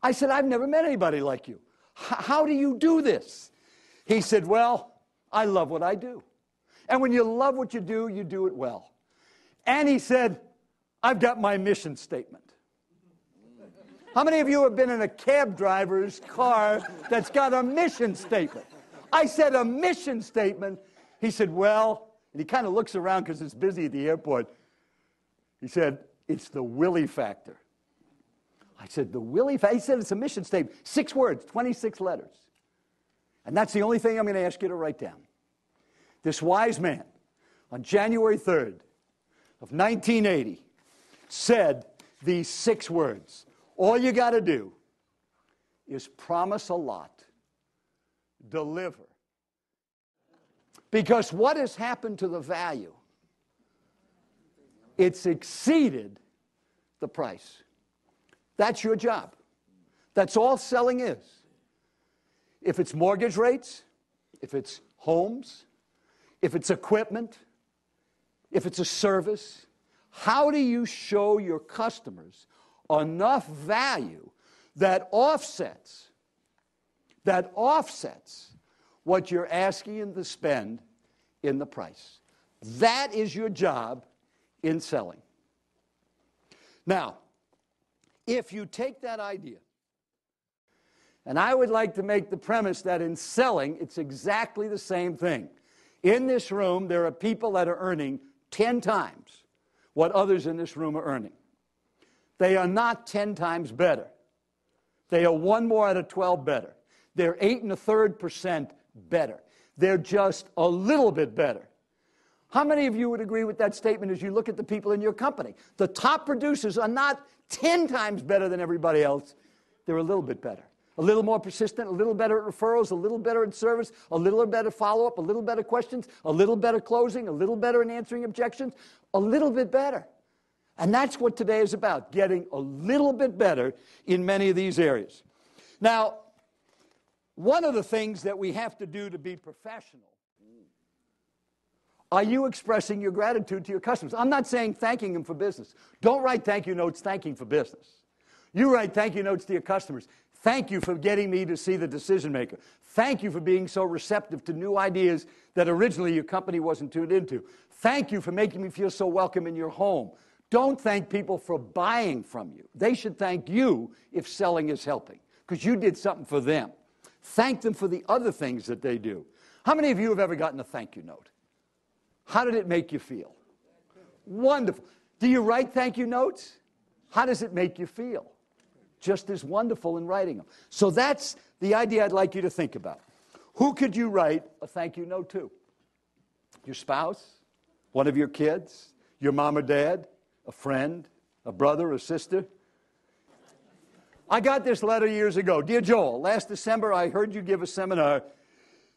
I said, I've never met anybody like you. How do you do this? He said, well, I love what I do. And when you love what you do it well. And he said, I've got my mission statement. How many of you have been in a cab driver's car that's got a mission statement? I said, a mission statement? He said, well, and he kind of looks around because it's busy at the airport. He said, it's the Willie Factor. I said, the Willie Factor? He said, it's a mission statement. 6 words, 26 letters. And that's the only thing I'm going to ask you to write down. This wise man, on January 3rd of 1980, said these 6 words. All you got to do is promise a lot, deliver. Because what has happened to the value? It's exceeded the price. That's your job. That's all selling is. If it's mortgage rates, if it's homes, if it's equipment, if it's a service, how do you show your customers enough value that offsets what you're asking them to spend in the price? That is your job in selling. Now, if you take that idea, and I would like to make the premise that in selling, it's exactly the same thing. In this room, there are people that are earning 10 times what others in this room are earning. They are not 10 times better. They are 1 more out of 12 better. They're 8 1/3% better. They're just a little bit better. How many of you would agree with that statement as you look at the people in your company? The top producers are not 10 times better than everybody else. They're a little bit better. A little more persistent, a little better at referrals, a little better at service, a little better follow-up, a little better questions, a little better closing, a little better in answering objections, a little bit better. And that's what today is about, getting a little bit better in many of these areas. Now, one of the things that we have to do to be professional, are you expressing your gratitude to your customers? I'm not saying thanking them for business. Don't write thank you notes thanking for business. You write thank you notes to your customers. Thank you for getting me to see the decision maker. Thank you for being so receptive to new ideas that originally your company wasn't tuned into. Thank you for making me feel so welcome in your home. Don't thank people for buying from you. They should thank you if selling is helping, because you did something for them. Thank them for the other things that they do. How many of you have ever gotten a thank you note? How did it make you feel? Wonderful. Do you write thank you notes? How does it make you feel? Just as wonderful in writing them. So that's the idea I'd like you to think about. Who could you write a thank you note to? Your spouse? One of your kids? Your mom or dad? A friend? A brother or sister? I got this letter years ago. Dear Joel, last December I heard you give a seminar,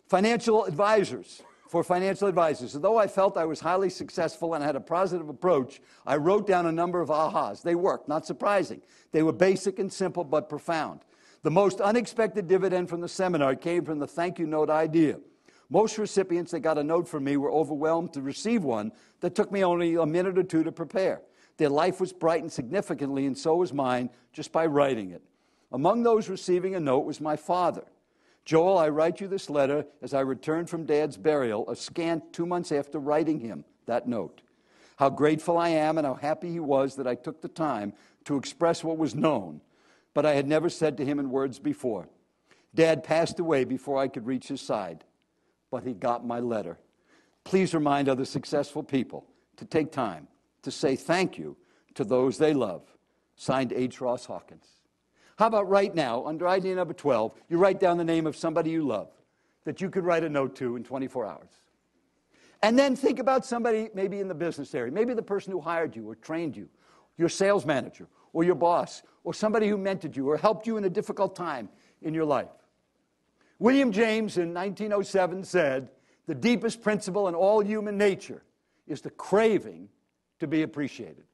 for financial advisors. Although I felt I was highly successful and had a positive approach, I wrote down a number of ahas. They worked, not surprising. They were basic and simple, but profound. The most unexpected dividend from the seminar came from the thank you note idea. Most recipients that got a note from me were overwhelmed to receive one that took me only a minute or 2 to prepare. Their life was brightened significantly, and so was mine, just by writing it. Among those receiving a note was my father. Joel, I write you this letter as I returned from Dad's burial, a scant 2 months after writing him that note. How grateful I am and how happy he was that I took the time to express what was known, but I had never said to him in words before. Dad passed away before I could reach his side, but he got my letter. Please remind other successful people to take time to say thank you to those they love. Signed, H. Ross Hawkins. How about right now, under idea number 12, you write down the name of somebody you love that you could write a note to in 24 hours. And then think about somebody maybe in the business area, maybe the person who hired you or trained you, your sales manager or your boss, or somebody who mentored you or helped you in a difficult time in your life. William James in 1907 said, the deepest principle in all human nature is the craving to be appreciated.